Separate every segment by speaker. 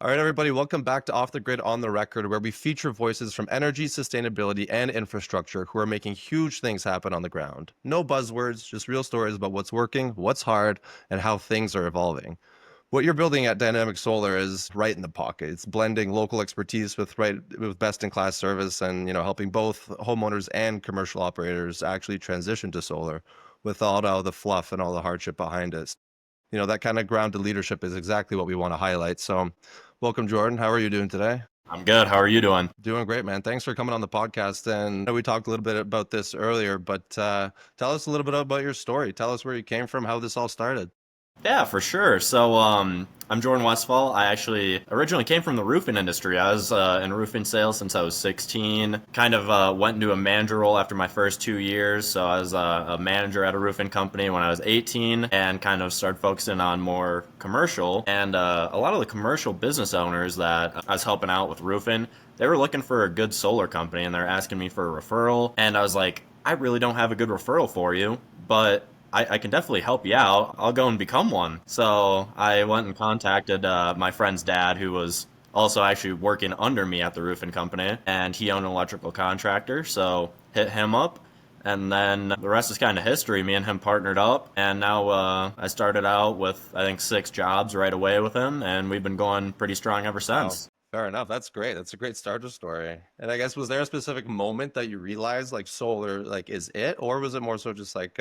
Speaker 1: All right, everybody, welcome back to Off the Grid on the Record, where we feature voices from energy, sustainability, and infrastructure who are making huge things happen on the ground. No buzzwords, just real stories about what's working, what's hard, and how things are evolving. What you're building at Dynamic Solar is right in the pocket. It's blending local expertise with best-in-class service and, helping both homeowners and commercial operators actually transition to solar without all the fluff and all the hardship behind it. That kind of grounded leadership is exactly what we want to highlight. So, welcome, Jordan. How are you doing today?
Speaker 2: I'm good. How are you doing?
Speaker 1: Doing great, man. Thanks for coming on the podcast. And I know we talked a little bit about this earlier, but tell us a little bit about your story. Tell us where you came from, how this all started.
Speaker 2: Yeah, for sure. I'm Jordan Westphal. I actually originally came from the roofing industry. I was in roofing sales since I was 16. Kind of went into a manager role after my first 2 years. So I was a manager at a roofing company when I was 18 and kind of started focusing on more commercial. And a lot of the commercial business owners that I was helping out with roofing, they were looking for a good solar company and they're asking me for a referral. And I was like, I really don't have a good referral for you, but I can definitely help you out. I'll go and become one. So I went and contacted my friend's dad, who was also actually working under me at the roofing company, and he owned an electrical contractor. So hit him up, and then the rest is kind of history. Me and him partnered up, and now I started out with, I think, 6 jobs right away with him, and we've been going pretty strong ever
Speaker 1: Wow.
Speaker 2: since.
Speaker 1: Fair enough. That's great. That's a great starter story. And I guess, was there a specific moment that you realized like solar like is it, or was it more so just like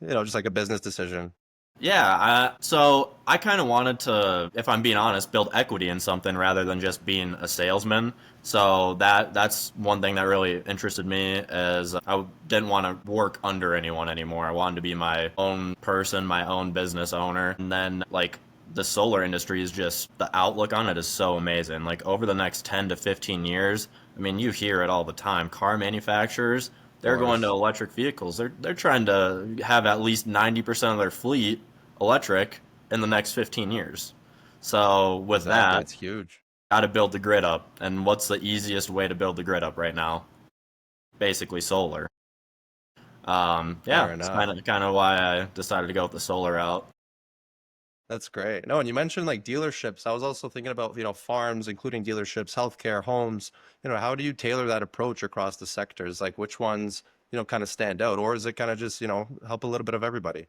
Speaker 1: just like a business decision?
Speaker 2: Yeah, so I kind of wanted to, if I'm being honest, build equity in something rather than just being a salesman. So that's one thing that really interested me is I didn't want to work under anyone anymore. I wanted to be my own person, my own business owner. And then like the solar industry is just the outlook on it is so amazing. Like over the next 10 to 15 years, I mean, you hear it all the time. Car manufacturers,
Speaker 1: Of
Speaker 2: they're going to
Speaker 1: course.
Speaker 2: electric vehicles. They're trying to have at least 90% of their fleet electric in the next 15 years. So with
Speaker 1: Exactly.
Speaker 2: that,
Speaker 1: It's huge.
Speaker 2: got to build the grid up. And what's the easiest way to build the grid up right now? Basically solar. Yeah,
Speaker 1: Fair
Speaker 2: it's
Speaker 1: enough.
Speaker 2: kind of why I decided to go with the solar route.
Speaker 1: That's great. No, and you mentioned like dealerships. I was also thinking about, farms, including dealerships, healthcare, homes. How do you tailor that approach across the sectors? Like which ones, kind of stand out, or is it kind of just, help a little bit of everybody?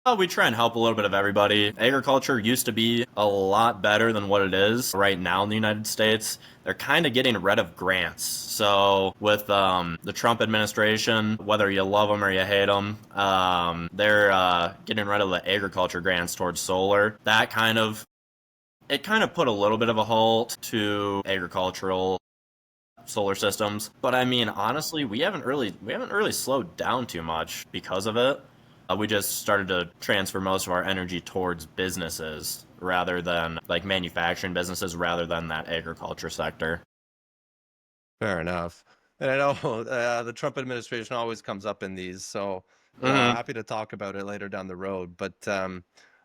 Speaker 2: Well, we try and help a little bit of everybody. Agriculture used to be a lot better than what it is right now in the United States. They're kind of getting rid of grants. So, with the Trump administration, whether you love them or you hate them, they're getting rid of the agriculture grants towards solar. It kind of put a little bit of a halt to agricultural solar systems. But I mean, honestly, we haven't really slowed down too much because of it. We just started to transfer most of our energy towards businesses rather than like manufacturing businesses rather than that agriculture sector.
Speaker 1: Fair enough. And I know the Trump administration always comes up in these, so
Speaker 2: Hmm.
Speaker 1: happy to talk about it later down the road. But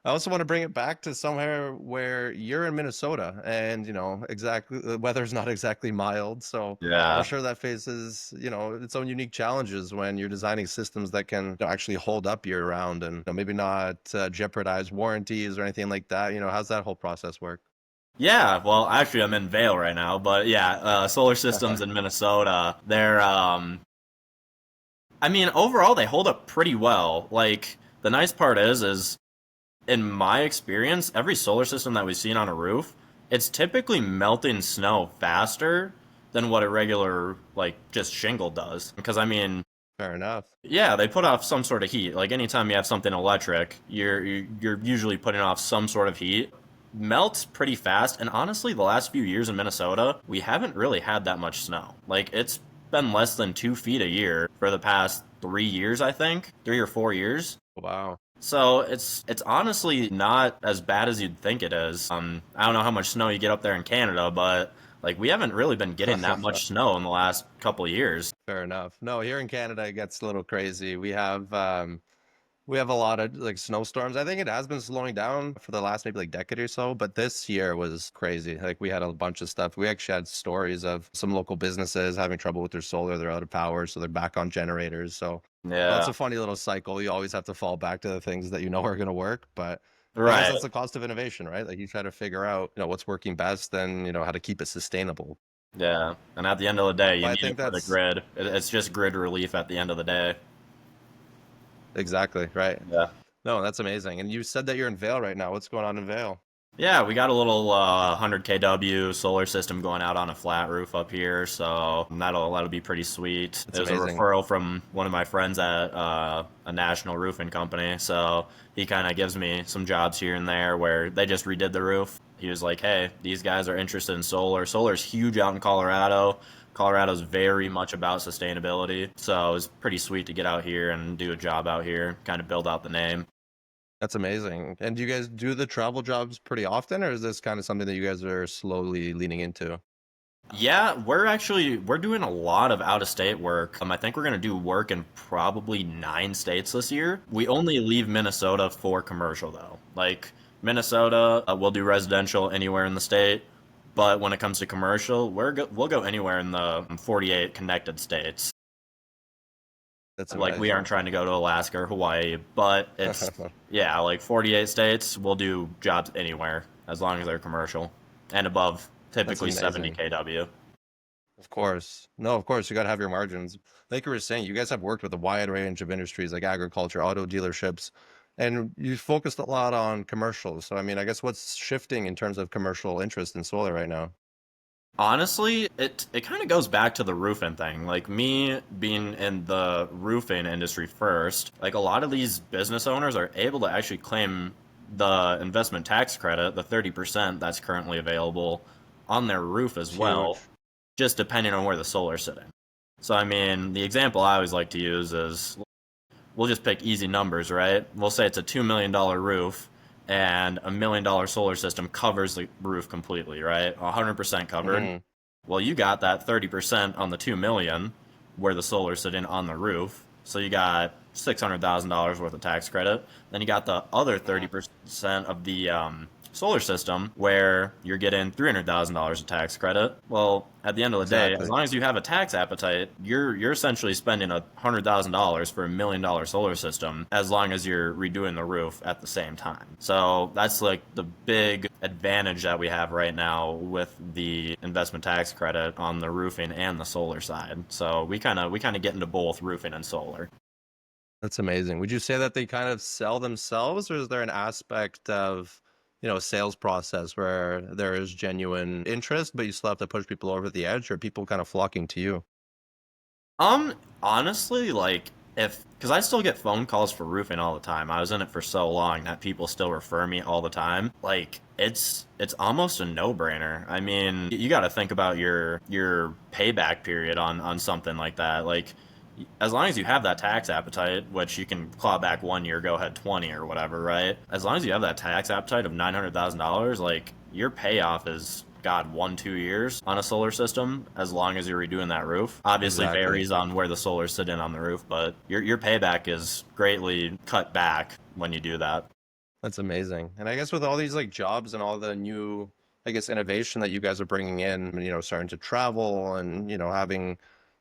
Speaker 1: I also want to bring it back to somewhere where you're in Minnesota, and exactly the weather's not exactly mild, so I'm
Speaker 2: Yeah.
Speaker 1: sure that faces its own unique challenges when you're designing systems that can actually hold up year round and maybe not jeopardize warranties or anything like that. How's that whole process work?
Speaker 2: Yeah, well, actually, I'm in Vail right now, but yeah, solar systems in Minnesota, I mean, overall, they hold up pretty well. Like, the nice part is in my experience, every solar system that we've seen on a roof, it's typically melting snow faster than what a regular, like, just shingle does. Because, I mean,
Speaker 1: Fair enough.
Speaker 2: yeah, they put off some sort of heat. Like, anytime you have something electric, you're usually putting off some sort of heat. Melts pretty fast, and honestly, the last few years in Minnesota, we haven't really had that much snow. Like, it's been less than 2 feet a year for the past 3 years, I think, 3 or 4 years.
Speaker 1: Wow.
Speaker 2: So it's honestly not as bad as you'd think it is. I don't know how much snow you get up there in Canada, but like we haven't really been getting that much snow in the last couple of years.
Speaker 1: Fair enough. No, here in Canada it gets a little crazy. We have a lot of like snowstorms. I think it has been slowing down for the last maybe like decade or so, but this year was crazy. Like we had a bunch of stuff. We actually had stories of some local businesses having trouble with their solar, they're out of power, so they're back on generators. So it's
Speaker 2: Yeah.
Speaker 1: a funny little cycle. You always have to fall back to the things that you know are going to work, but I guess
Speaker 2: Right.
Speaker 1: that's the cost of innovation, right? Like you try to figure out, what's working best, then, how to keep it sustainable.
Speaker 2: Yeah. And at the end of the day, you
Speaker 1: But I
Speaker 2: need it
Speaker 1: think
Speaker 2: for the
Speaker 1: that's
Speaker 2: grid. It's just grid relief at the end of the day.
Speaker 1: exactly right.
Speaker 2: Yeah.
Speaker 1: No, that's amazing. And you said that you're in Vail right now. What's going on in Vail?
Speaker 2: Yeah, we got a little 100 kW solar system going out on a flat roof up here, so that'll be pretty sweet. It
Speaker 1: That's
Speaker 2: was a
Speaker 1: amazing.
Speaker 2: referral from one of my friends at a national roofing company, so he kind of gives me some jobs here and there where they just redid the roof. He was like, "Hey, these guys are interested in solar. Solar's huge out in Colorado. Colorado's very much about sustainability, so it was pretty sweet to get out here and do a job out here, kind of build out the name."
Speaker 1: That's amazing. And do you guys do the travel jobs pretty often, or is this kind of something that you guys are slowly leaning into?
Speaker 2: Yeah, we're doing a lot of out of state work. I think we're gonna do work in probably 9 states this year. We only leave Minnesota for commercial though. Like Minnesota, we'll do residential anywhere in the state, but when it comes to commercial, we'll go anywhere in the 48 connected states.
Speaker 1: That's
Speaker 2: Like we aren't
Speaker 1: amazing.
Speaker 2: trying to go to Alaska or Hawaii, but it's yeah, like 48 states, we'll do jobs anywhere as long as they're commercial and above
Speaker 1: That's
Speaker 2: typically 70
Speaker 1: amazing.
Speaker 2: kW.
Speaker 1: Of course. No, of course, you got to have your margins. Like you were saying, you guys have worked with a wide range of industries like agriculture, auto dealerships, and you focused a lot on commercials. So, I mean, I guess what's shifting in terms of commercial interest in solar right now?
Speaker 2: Honestly, it kind of goes back to the roofing thing. Like me being in the roofing industry first, like a lot of these business owners are able to actually claim the investment tax credit, the 30% that's currently available on their roof as
Speaker 1: It's
Speaker 2: well,
Speaker 1: huge.
Speaker 2: just depending on where the solar's sitting. So I mean, the example I always like to use is we'll just pick easy numbers, right? We'll say it's a $2 million roof and $1 million solar system covers the roof completely, right? 100% covered.
Speaker 1: Hmm.
Speaker 2: Well, you got that 30% on the 2 million where the solar's sitting on the roof. So you got $600,000 worth of tax credit. Then you got the other 30% of the solar system where you're getting $300,000 of tax credit. Well, at the end of the day, as
Speaker 1: Exactly.
Speaker 2: long as you have a tax appetite, you're essentially spending $100,000 for $1 million solar system as long as you're redoing the roof at the same time. So that's like the big advantage that we have right now with the investment tax credit on the roofing and the solar side. So we kind of get into both roofing and solar.
Speaker 1: That's amazing. Would you say that they kind of sell themselves, or is there an aspect of, sales process where there is genuine interest, but you still have to push people over the edge, or people kind of flocking to you?
Speaker 2: Um, honestly, like if because I still get phone calls for roofing all the time. I was in it for so long that people still refer me all the time. Like it's almost a no-brainer. I mean, you got to think about your payback period on something like that. Like as long as you have that tax appetite, which you can claw back 1 year, go ahead 20 or whatever, right? As long as you have that tax appetite of $900,000, like your payoff is God 1 2 years on a solar system as long as you're redoing that roof. Obviously
Speaker 1: Exactly.
Speaker 2: varies on where the solar's sitting on the roof, but your payback is greatly cut back when you do that.
Speaker 1: That's amazing. And I guess with all these like jobs and all the new, I guess, innovation that you guys are bringing in, starting to travel and, having,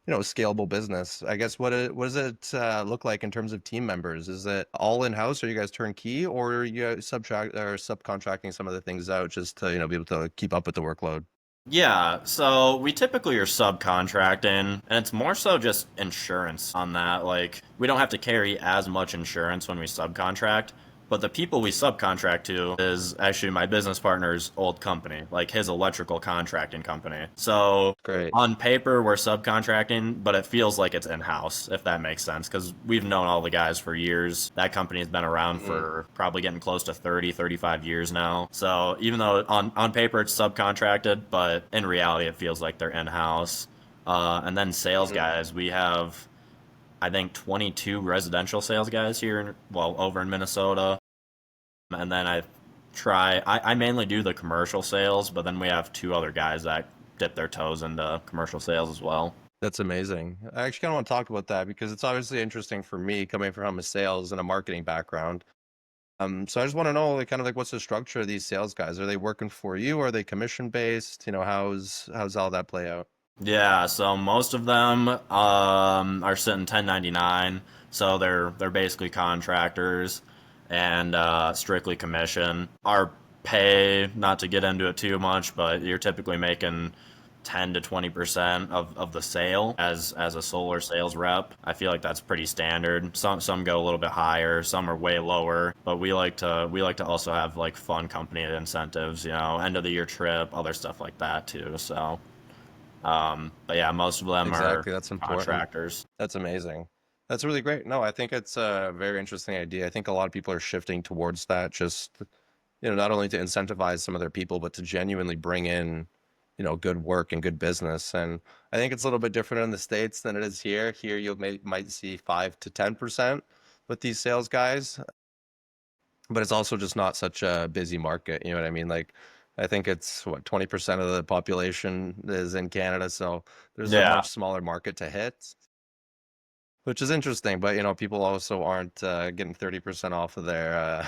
Speaker 1: scalable business, I guess what does it look like in terms of team members? Is it all in-house? Are you guys turnkey, or are you guys subcontracting some of the things out just to, be able to keep up with the workload?
Speaker 2: Yeah, so we typically are subcontracting, and it's more so just insurance on that. Like, we don't have to carry as much insurance when we subcontract, but the people we subcontract to is actually my business partner's old company, like his electrical contracting company. So
Speaker 1: Great.
Speaker 2: on paper, we're subcontracting, but it feels like it's in-house, if that makes sense, because we've known all the guys for years. That company has been around
Speaker 1: Mhm.
Speaker 2: for probably getting close to 30, 35 years now. So even though on paper it's subcontracted, but in reality it feels like they're in-house. And then sales
Speaker 1: Mhm.
Speaker 2: guys, we have I think 22 residential sales guys here, well, over in Minnesota. And then I mainly do the commercial sales, but then we have two other guys that dip their toes into commercial sales as well.
Speaker 1: That's amazing. I actually kind of want to talk about that because it's obviously interesting for me coming from a sales and a marketing background. So I just want to know, like, kind of like, what's the structure of these sales guys? Are they working for you? Are they commission based? How's all that play out?
Speaker 2: Yeah, so most of them are sitting 1099, so they're basically contractors, and strictly commission. Our pay, not to get into it too much, but you're typically making 10 to 20% of the sale as a solar sales rep. I feel like that's pretty standard. Some go a little bit higher, some are way lower, but we like to also have like fun company incentives, end of the year trip, other stuff like that too. So but yeah, most of them are
Speaker 1: Exactly, that's important.
Speaker 2: contractors.
Speaker 1: That's amazing. That's really great. No, I think it's a very interesting idea. I think a lot of people are shifting towards that, just, not only to incentivize some of their people, but to genuinely bring in, good work and good business. And I think it's a little bit different in the States than it is here. Here, you might see 5 to 10% with these sales guys, but it's also just not such a busy market. You know what I mean? Like, I think it's what 20% of the population is in Canada, so there's a
Speaker 2: Yeah.
Speaker 1: much smaller market to hit, which is interesting. But people also aren't getting 30% off of their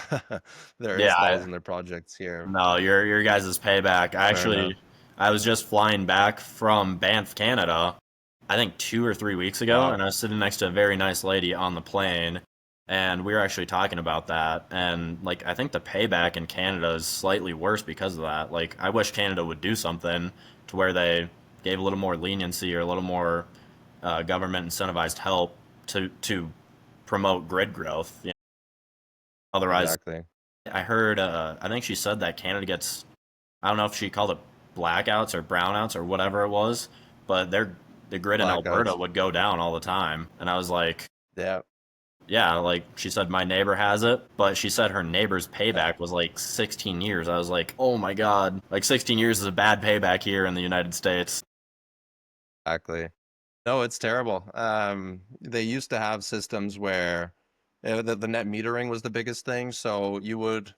Speaker 1: their
Speaker 2: Yeah,
Speaker 1: installs and their projects here.
Speaker 2: no, your guys' payback.
Speaker 1: Fair enough.
Speaker 2: I was just flying back from Banff, Canada, I think 2 or 3 weeks ago,
Speaker 1: Wow.
Speaker 2: and I was sitting next to a very nice lady on the plane, and we were actually talking about that. And like, I think the payback in Canada is slightly worse because of that. Like, I wish Canada would do something to where they gave a little more leniency or a little more government incentivized help to promote grid growth. Otherwise,
Speaker 1: Exactly.
Speaker 2: I heard, I think she said that Canada gets, I don't know if she called it blackouts or brownouts or whatever it was, but the grid in Alberta
Speaker 1: Blackouts.
Speaker 2: would go down all the time. And I was like,
Speaker 1: Yeah.
Speaker 2: yeah, like she said, my neighbor has it, but she said her neighbor's payback was like 16 years. I was like, oh my God, like 16 years is a bad payback here in the United States.
Speaker 1: Exactly. No, it's terrible. They used to have systems where the net metering was the biggest thing, so you would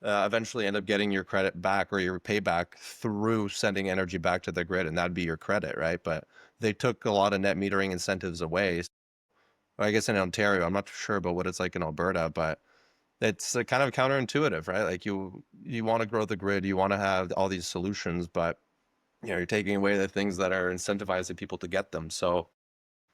Speaker 1: eventually end up getting your credit back or your payback through sending energy back to the grid, and that'd be your credit, right? But they took a lot of net metering incentives away. I guess in Ontario, I'm not sure about what it's like in Alberta, but it's kind of counterintuitive, right? Like you want to grow the grid, you want to have all these solutions, but you're taking away the things that are incentivizing people to get them. So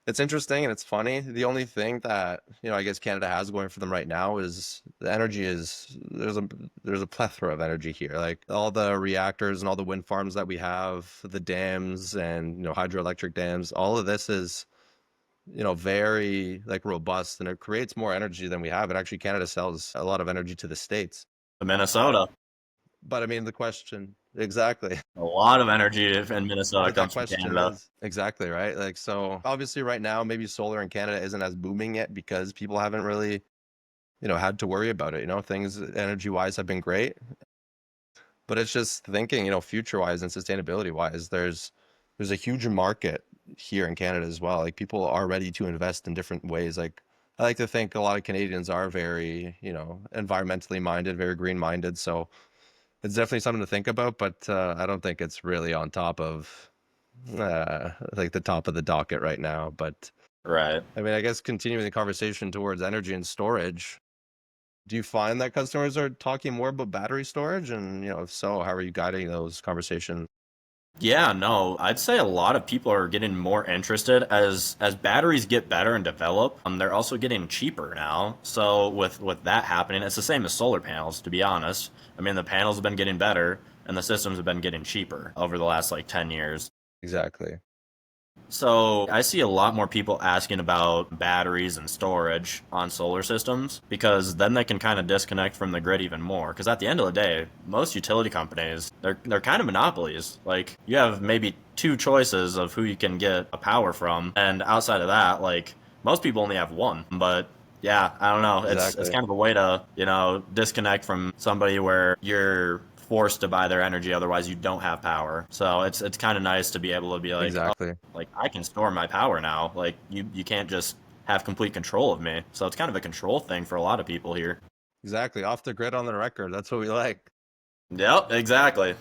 Speaker 1: it's interesting and it's funny. The only thing that, I guess Canada has going for them right now is the energy is there's a plethora of energy here. Like all the reactors and all the wind farms that we have, the dams and, hydroelectric dams, all of this is, very like robust and it creates more energy than we have. And actually Canada sells a lot of energy to the States.
Speaker 2: Minnesota,
Speaker 1: But I mean the question exactly.
Speaker 2: a lot of energy in Minnesota
Speaker 1: But that
Speaker 2: comes from
Speaker 1: question
Speaker 2: Canada.
Speaker 1: is exactly right. Like, so obviously, right now, maybe solar in Canada isn't as booming yet because people haven't really, had to worry about it. Things energy wise have been great, but it's just thinking, future wise and sustainability wise, there's a huge market here in Canada as well. Like, people are ready to invest in different ways. Like, I like to think a lot of Canadians are very, environmentally minded, very green minded. So it's definitely something to think about, but I don't think it's really on top of like the top of the docket right now. But
Speaker 2: Right.
Speaker 1: I mean, I guess continuing the conversation towards energy and storage, do you find that customers are talking more about battery storage? And, if so, how are you guiding those conversations?
Speaker 2: Yeah, no, I'd say a lot of people are getting more interested as batteries get better and develop. They're also getting cheaper now. So with that happening, it's the same as solar panels, to be honest. I mean, the panels have been getting better and the systems have been getting cheaper over the last like 10 years.
Speaker 1: Exactly.
Speaker 2: So I see a lot more people asking about batteries and storage on solar systems because then they can kind of disconnect from the grid even more. Because at the end of the day, most utility companies they're kind of monopolies. Like you have maybe two choices of who you can get a power from, and outside of that, like most people only have one. But yeah, I don't know. It's
Speaker 1: Exactly.
Speaker 2: kind of a way to disconnect from somebody where you're forced to buy their energy, otherwise you don't have power. So it's kind of nice to be able to be like, oh,
Speaker 1: Exactly.
Speaker 2: like I can store my power now. Like you can't just have complete control of me. So it's kind of a control thing for a lot of people here.
Speaker 1: Exactly. Off the grid on the record. That's what we like.
Speaker 2: Yep, exactly.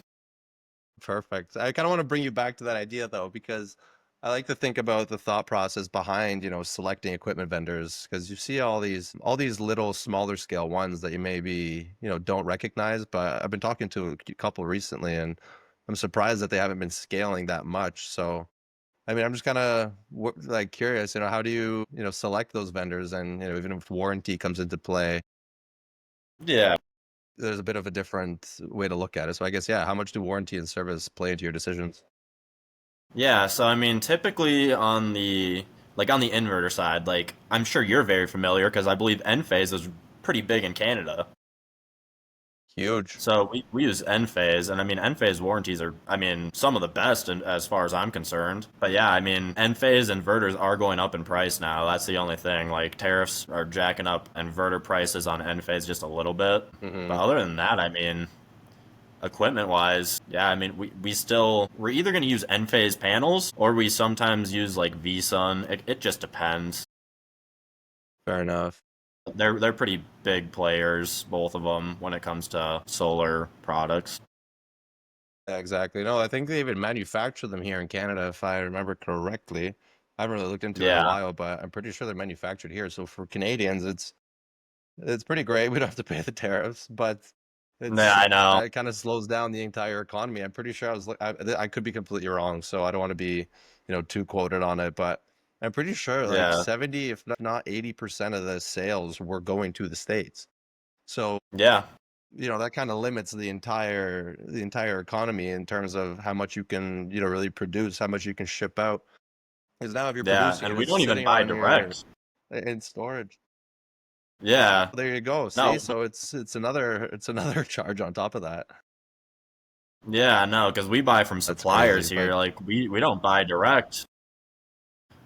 Speaker 1: Perfect. I kind of want to bring you back to that idea though, because I like to think about the thought process behind, selecting equipment vendors, because you see all these little smaller scale ones that you maybe, don't recognize, but I've been talking to a couple recently and I'm surprised that they haven't been scaling that much. So, I mean, I'm just kind of like curious, how do you, select those vendors and, even if warranty comes into play,
Speaker 2: Yeah.
Speaker 1: There's a bit of a different way to look at it. So I guess, yeah, how much do warranty and service play into your decisions?
Speaker 2: Yeah, so I mean, typically on the on the inverter side, like I'm sure you're very familiar because I believe Enphase is pretty big in Canada.
Speaker 1: Huge.
Speaker 2: So we use Enphase, and I mean Enphase warranties are, I mean, some of the best as far as I'm concerned. But yeah, I mean Enphase inverters are going up in price now. That's the only thing. Like tariffs are jacking up inverter prices on Enphase just a little bit. But
Speaker 1: Hmm.
Speaker 2: other than that, I mean, equipment wise, yeah, I mean we're either going to use Enphase panels or we sometimes use like VSun. It just depends.
Speaker 1: Fair enough.
Speaker 2: They're pretty big players, both of them, when it comes to solar products.
Speaker 1: Yeah, exactly. No, I think they even manufacture them here in Canada, if I remember correctly. I haven't really looked into it in a
Speaker 2: Yeah,
Speaker 1: while, but I'm pretty sure they're manufactured here. So for Canadians, it's pretty great. We don't have to pay the tariffs, but
Speaker 2: yeah,
Speaker 1: it's
Speaker 2: I know.
Speaker 1: it kind of slows down the entire economy. I'm pretty sure I could be completely wrong, so I don't want to be, too quoted on it, but I'm pretty sure like
Speaker 2: Yeah,
Speaker 1: 70, if not 80% of the sales were going to the States. So,
Speaker 2: yeah,
Speaker 1: that kind of limits the entire economy in terms of how much you can, really produce, how much you can ship out. Because now if you're
Speaker 2: yeah,
Speaker 1: producing
Speaker 2: and
Speaker 1: and
Speaker 2: we
Speaker 1: it's
Speaker 2: don't even
Speaker 1: sitting
Speaker 2: buy
Speaker 1: on your
Speaker 2: direct.
Speaker 1: in storage,
Speaker 2: Yeah,
Speaker 1: there you go. See,
Speaker 2: no,
Speaker 1: so it's another charge on top of that.
Speaker 2: yeah, no, because we buy from
Speaker 1: That's crazy.
Speaker 2: suppliers
Speaker 1: But
Speaker 2: here. Like we don't buy direct.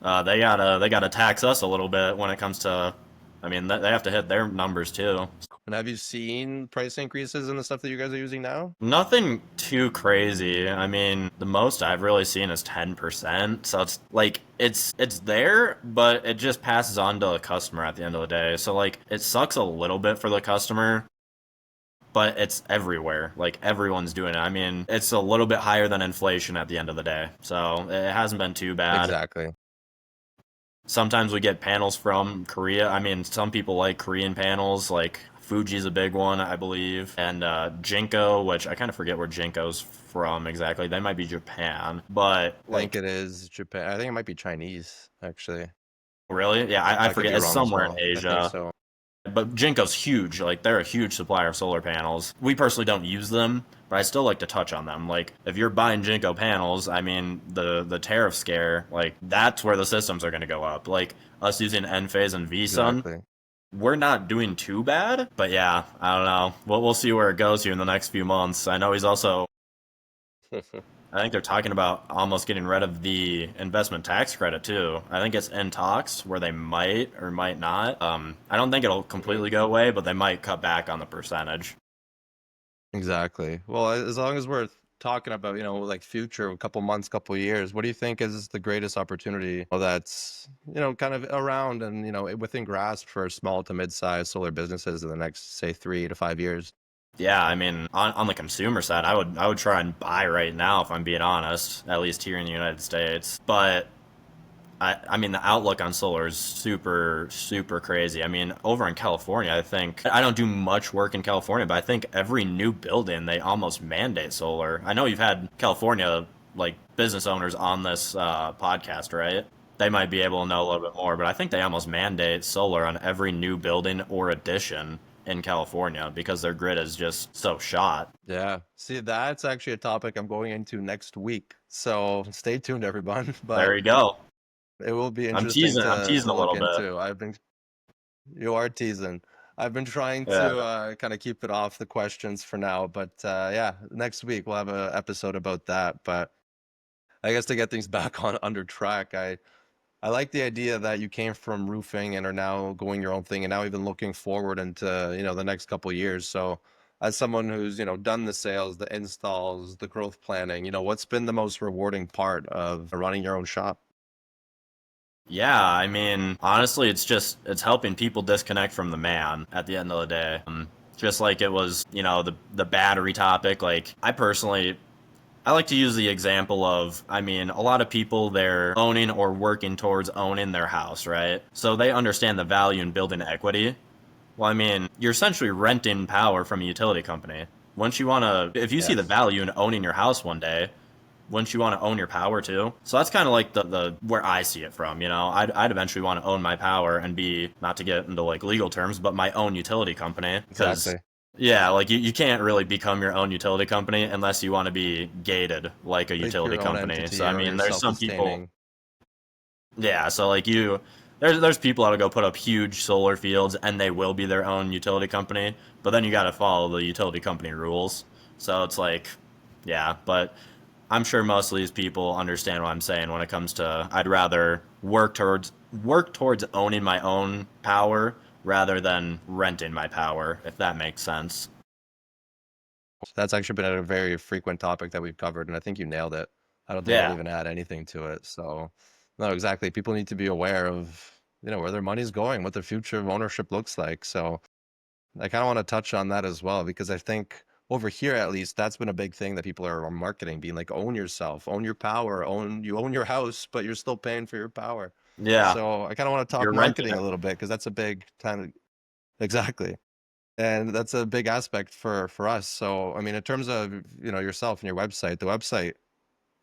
Speaker 2: They gotta tax us a little bit when it comes to. I mean, they have to hit their numbers too.
Speaker 1: and have you seen price increases in the stuff that you guys are using now?
Speaker 2: Nothing too crazy. I mean, the most I've really seen is 10%. So it's like it's there, but it just passes on to the customer at the end of the day. So like it sucks a little bit for the customer, but it's everywhere. Like everyone's doing it. I mean, it's a little bit higher than inflation at the end of the day. So it hasn't been too bad.
Speaker 1: Exactly.
Speaker 2: Sometimes we get panels from Korea. I mean, some people like Korean panels, like Fuji's a big one, I believe, and Jinko, which I kind of forget where Jinko's from exactly. They might be Japan, but
Speaker 1: I think
Speaker 2: like,
Speaker 1: it is Japan. I think it might be Chinese, actually.
Speaker 2: really? Yeah, I
Speaker 1: I could
Speaker 2: forget.
Speaker 1: be
Speaker 2: It's
Speaker 1: wrong as
Speaker 2: somewhere
Speaker 1: well.
Speaker 2: in
Speaker 1: I think
Speaker 2: Asia.
Speaker 1: so.
Speaker 2: But Jinko's huge. Like, they're a huge supplier of solar panels. We personally don't use them, but I still like to touch on them. Like, if you're buying Jinko panels, I mean, the tariff scare, like, that's where the systems are going to go up. Like, us using Enphase and VSun,
Speaker 1: Exactly.
Speaker 2: we're not doing too bad, but yeah, I don't know. We'll see where it goes here in the next few months. I know he's also, I think they're talking about almost getting rid of the investment tax credit too. I think it's in talks where they might or might not. I don't think it'll
Speaker 1: Mhm.
Speaker 2: completely go away, but they might cut back on the percentage.
Speaker 1: Exactly. Well, as long as we're talking about, like future, a couple months, couple years, what do you think is the greatest opportunity that's, kind of around and, within grasp for small to mid-sized solar businesses in the next, say, 3 to 5 years?
Speaker 2: Yeah, I mean, on the consumer side, I would try and buy right now if I'm being honest, at least here in the United States. But I mean, the outlook on solar is super, super crazy. I mean, over in California, I think, I don't do much work in California, but I think every new building, they almost mandate solar. I know you've had California, like, business owners on this podcast, right? They might be able to know a little bit more, but I think they almost mandate solar on every new building or addition in California because their grid is just so shot.
Speaker 1: Yeah. See, that's actually a topic I'm going into next week. So stay tuned, everyone.
Speaker 2: There
Speaker 1: But
Speaker 2: you go.
Speaker 1: it will be
Speaker 2: I'm
Speaker 1: interesting
Speaker 2: teasing. I'm
Speaker 1: to
Speaker 2: teasing a
Speaker 1: look
Speaker 2: little bit.
Speaker 1: into. You are teasing. I've been trying
Speaker 2: Yeah.
Speaker 1: to kind of keep it off the questions for now, but yeah, next week we'll have an episode about that. But I guess to get things back on under track, I like the idea that you came from roofing and are now going your own thing and now even looking forward into, the next couple of years. So as someone who's, done the sales, the installs, the growth planning, what's been the most rewarding part of running your own shop?
Speaker 2: Yeah, I mean, honestly, it's helping people disconnect from the man at the end of the day. Just like it was, the battery topic. Like I like to use the example of, I mean, a lot of people they're owning or working towards owning their house, right? So they understand the value in building equity. Well, I mean, you're essentially renting power from a utility company. Once you want to, if you see the
Speaker 1: Yes.
Speaker 2: value in owning your house one day, wouldn't you want to own your power too? So that's kind of like the where I see it from. I'd eventually want to own my power and be, not to get into like legal terms, but my own utility company. Because
Speaker 1: Exactly.
Speaker 2: yeah, like you can't really become your own utility company unless you want to be gated like a
Speaker 1: Like
Speaker 2: utility
Speaker 1: your own
Speaker 2: company. So
Speaker 1: entity,
Speaker 2: I
Speaker 1: or
Speaker 2: mean,
Speaker 1: you're
Speaker 2: there's some people.
Speaker 1: self-sustaining.
Speaker 2: Yeah, so like there's people that'll go put up huge solar fields and they will be their own utility company, but then you got to follow the utility company rules. So it's like, yeah, but I'm sure most of these people understand what I'm saying when it comes to I'd rather work towards owning my own power rather than renting my power, if that makes sense.
Speaker 1: That's actually been a very frequent topic that we've covered, and I think you nailed it. I don't think I'll
Speaker 2: Yeah.
Speaker 1: even add anything to it. So, no, exactly. People need to be aware of, where their money's going, what the future of ownership looks like. So, I kind of want to touch on that as well, because I think over here, at least, that's been a big thing that people are marketing, being like, own yourself, own your power, own your house, but you're still paying for your power.
Speaker 2: Yeah.
Speaker 1: So, I kind of want to talk
Speaker 2: You're renting
Speaker 1: marketing
Speaker 2: it.
Speaker 1: a little bit, because that's a big kind of exactly. And that's a big aspect for us. So, I mean, in terms of, yourself and your website, the website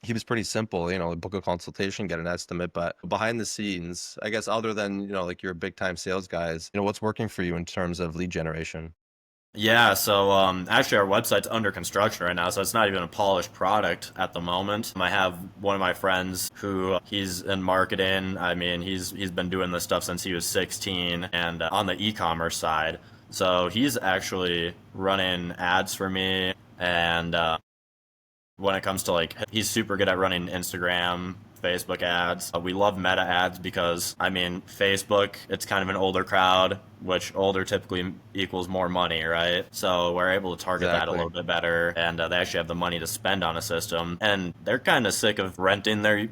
Speaker 1: keeps pretty simple, book a consultation, get an estimate, but behind the scenes, I guess, other than, like your big time sales guys, what's working for you in terms of lead generation?
Speaker 2: Yeah, so actually our website's under construction right now, so it's not even a polished product at the moment. I have one of my friends who he's in marketing. I mean, he's been doing this stuff since he was 16 and on the e-commerce side. So he's actually running ads for me and when it comes to like he's super good at running Instagram, Facebook ads. We love meta ads because I mean Facebook, it's kind of an older crowd, which older typically equals more money, right? So we're able to target that a
Speaker 1: Exactly.
Speaker 2: little bit better, and they actually have the money to spend on a system, and they're kind of sick of renting their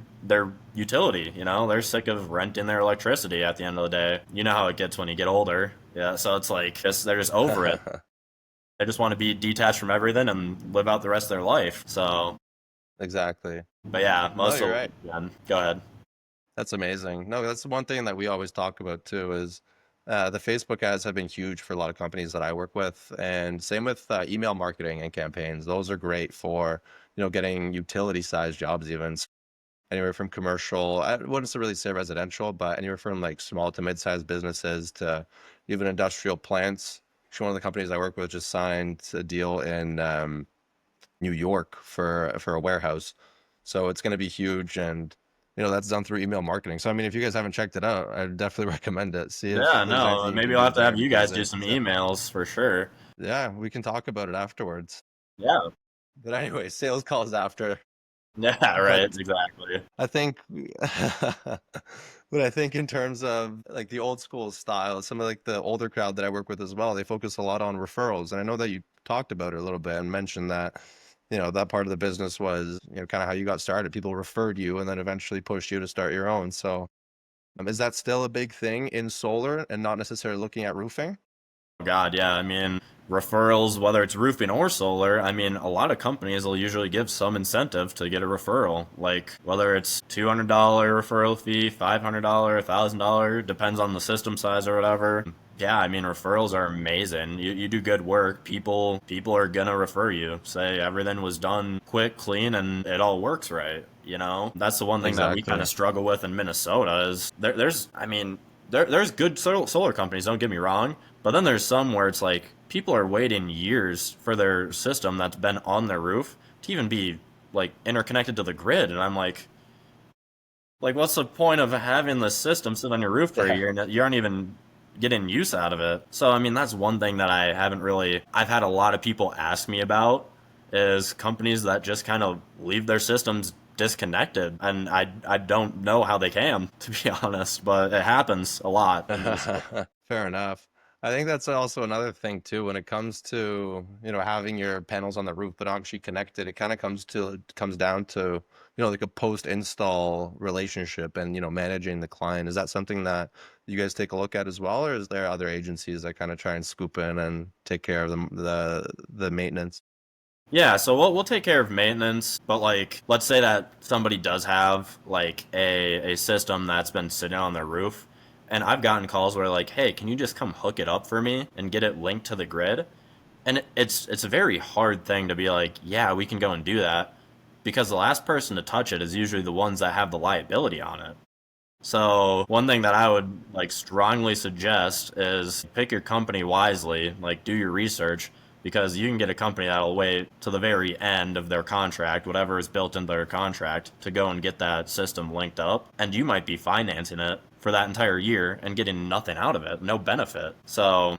Speaker 2: utility. They're sick of renting their electricity at the end of the day. You know how it gets when you get older. Yeah, so it's like they're just over it. They just want to be detached from everything and live out the rest of their life. So,
Speaker 1: Exactly.
Speaker 2: but yeah,
Speaker 1: No,
Speaker 2: most
Speaker 1: you're
Speaker 2: of
Speaker 1: right.
Speaker 2: yeah, go ahead.
Speaker 1: That's amazing. No, that's one thing that we always talk about too is the Facebook ads have been huge for a lot of companies that I work with, and same with email marketing and campaigns. Those are great for, getting utility sized jobs, even anywhere from commercial, I wouldn't really say residential, but anywhere from like small to mid-sized businesses to even industrial plants. Actually, one of the companies I work with just signed a deal in New York for a warehouse. So it's going to be huge, and that's done through email marketing. So I mean, if you guys haven't checked it out, I definitely recommend it. See if
Speaker 2: Yeah,
Speaker 1: there's
Speaker 2: no,
Speaker 1: anything you
Speaker 2: maybe
Speaker 1: can
Speaker 2: I'll
Speaker 1: do
Speaker 2: have to have
Speaker 1: there,
Speaker 2: you
Speaker 1: because
Speaker 2: guys do some
Speaker 1: it's
Speaker 2: emails for sure.
Speaker 1: yeah, we can talk about it afterwards.
Speaker 2: Yeah,
Speaker 1: But anyway, sales calls after.
Speaker 2: yeah, right,
Speaker 1: But
Speaker 2: exactly.
Speaker 1: I think, but I think in terms of like the old school style, some of like the older crowd that I work with as well, they focus a lot on referrals. And I know that you talked about it a little bit and mentioned that, that part of the business was, kind of how you got started. People referred you and then eventually pushed you to start your own. So, is that still a big thing in solar and not necessarily looking at roofing?
Speaker 2: God, yeah. I mean, referrals, whether it's roofing or solar, I mean, a lot of companies will usually give some incentive to get a referral. Like, whether it's $200 referral fee, $500, $1,000, depends on the system size or whatever. Yeah, I mean, referrals are amazing. You do good work, people are gonna refer you. Say everything was done quick, clean, and it all works right. That's the one thing that we kind of
Speaker 1: Exactly.
Speaker 2: struggle with in Minnesota is I mean, there's good solar companies. Don't get me wrong, but then there's some where it's like people are waiting years for their system that's been on their roof to even be like interconnected to the grid, and I'm like, what's the point of having the system sit on your roof for a
Speaker 1: Yeah.
Speaker 2: year and you aren't even getting use out of it? So I mean, that's one thing that I haven't really. I've had a lot of people ask me about is companies that just kind of leave their systems disconnected, and I don't know how they can, to be honest, but it happens a lot in Minnesota.
Speaker 1: Fair enough. I think that's also another thing too when it comes to, having your panels on the roof but actually connected. It kind of comes down to, like a post-install relationship and, managing the client. Is that something that you guys take a look at as well, or is there other agencies that kind of try and scoop in and take care of the maintenance?
Speaker 2: Yeah, so we'll take care of maintenance, but like let's say that somebody does have like a system that's been sitting on their roof, and I've gotten calls where like, "Hey, can you just come hook it up for me and get it linked to the grid?" And it's a very hard thing to be like, "Yeah, we can go and do that." because the last person to touch it is usually the ones that have the liability on it. So one thing that I would like strongly suggest is pick your company wisely, like do your research, because you can get a company that'll wait to the very end of their contract, whatever is built into their contract, to go and get that system linked up, and you might be financing it for that entire year and getting nothing out of it, no benefit. So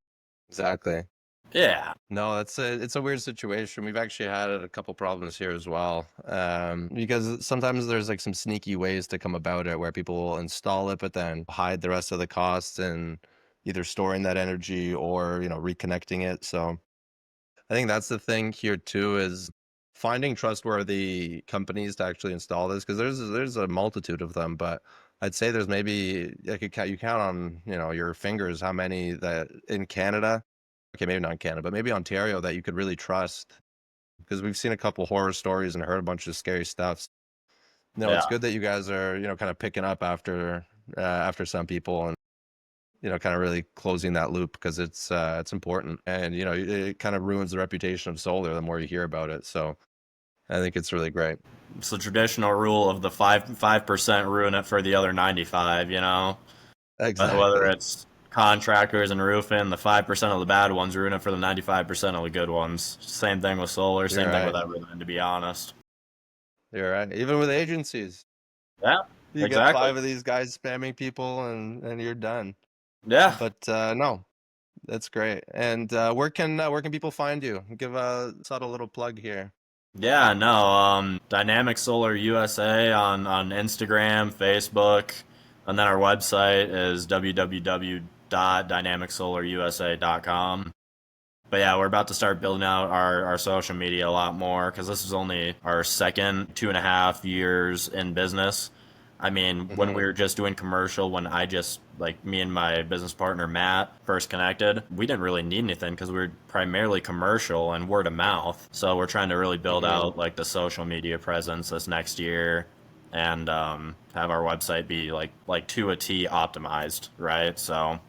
Speaker 1: Exactly.
Speaker 2: yeah,
Speaker 1: No, it's a weird situation. We've actually had a couple problems here as well. Because sometimes there's like some sneaky ways to come about it where people will install it, but then hide the rest of the costs and either storing that energy or, reconnecting it. So I think that's the thing here too is finding trustworthy companies to actually install this because there's a multitude of them, but I'd say there's maybe you count on, your fingers how many that in Canada. Okay, maybe not in Canada, but maybe Ontario that you could really trust because we've seen a couple horror stories and heard a bunch of scary stuff. No, it's
Speaker 2: yeah.
Speaker 1: good that you guys are, kind of picking up after some people and kind of really closing that loop because it's important and it kind of ruins the reputation of solar the more you hear about it. So I think it's really great.
Speaker 2: It's the traditional rule of the 5% ruin it for the other 95, you know? Whether
Speaker 1: Exactly.
Speaker 2: it's contractors and roofing, the 5% of the bad ones ruin it for the 95% of the good ones. Same thing with solar,
Speaker 1: You're
Speaker 2: same thing with
Speaker 1: right.
Speaker 2: everything, to be honest.
Speaker 1: You're right. Even with agencies,
Speaker 2: Yeah,
Speaker 1: you get
Speaker 2: exactly.
Speaker 1: five of these guys spamming people and you're done.
Speaker 2: Yeah.
Speaker 1: But no, that's great. And where can people find you? Give a subtle little plug here.
Speaker 2: Yeah, no, Dynamic Solar USA on Instagram, Facebook, and then our website is www.dynamicsolarusa.com. But yeah, we're about to start building out our social media a lot more because this is only our second 2.5 years in business. I mean, when
Speaker 1: Hmm.
Speaker 2: we were just doing commercial, when I just, like, me and my business partner Matt first connected, we didn't really need anything because we were primarily commercial and word of mouth. So we're trying to really build
Speaker 1: Hmm.
Speaker 2: out, like, the social media presence this next year and have our website be, like to a T optimized, right? So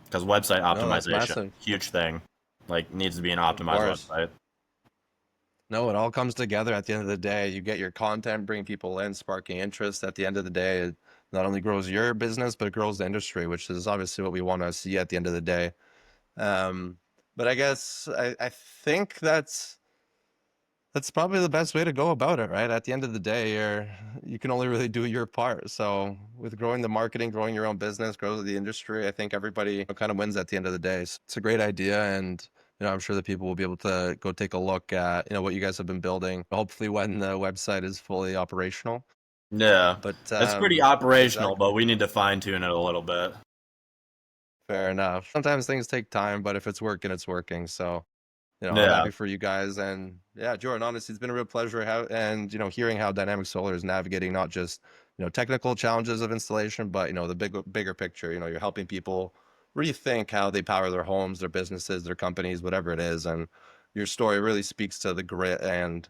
Speaker 2: because website
Speaker 1: No, that's
Speaker 2: optimization,
Speaker 1: massive.
Speaker 2: huge thing, like needs to be an
Speaker 1: Of
Speaker 2: optimized
Speaker 1: course.
Speaker 2: website.
Speaker 1: No, it all comes together at the end of the day. You get your content, bring people in, sparking interest. At the end of the day, it not only grows your business, but it grows the industry, which is obviously what we want to see at the end of the day. Um, but I guess I think that's probably the best way to go about it, right? At the end of the day, you can only really do your part. So with growing the marketing, growing your own business, grows the industry, I think everybody kind of wins at the end of the day. So it's a great idea, and I'm sure that people will be able to go take a look at what you guys have been building. Hopefully, when the website is fully operational.
Speaker 2: Yeah,
Speaker 1: But
Speaker 2: it's pretty operational,
Speaker 1: exactly.
Speaker 2: but we need to fine tune it a little bit.
Speaker 1: Fair enough. Sometimes things take time, but if it's working, it's working. So I'm
Speaker 2: Yeah,
Speaker 1: happy for you guys. And yeah, Jordan, honestly, it's been a real pleasure and hearing how Dynamic Solar is navigating not just, technical challenges of installation, but, the bigger picture. You're helping people rethink how they power their homes, their businesses, their companies, whatever it is. And your story really speaks to the grit and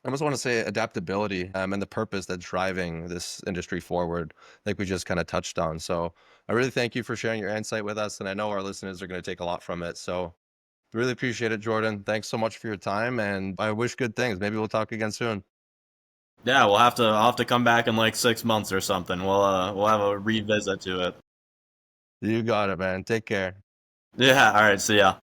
Speaker 1: I almost want to say adaptability and the purpose that's driving this industry forward, like we just kind of touched on. So I really thank you for sharing your insight with us. And I know our listeners are going to take a lot from it. So really appreciate it, Jordan. Thanks so much for your time, and I wish good things. Maybe we'll talk again soon.
Speaker 2: yeah, I'll have to come back in like 6 months or something. We'll have a revisit to it.
Speaker 1: You got it, man. Take care.
Speaker 2: Yeah, all right, see ya.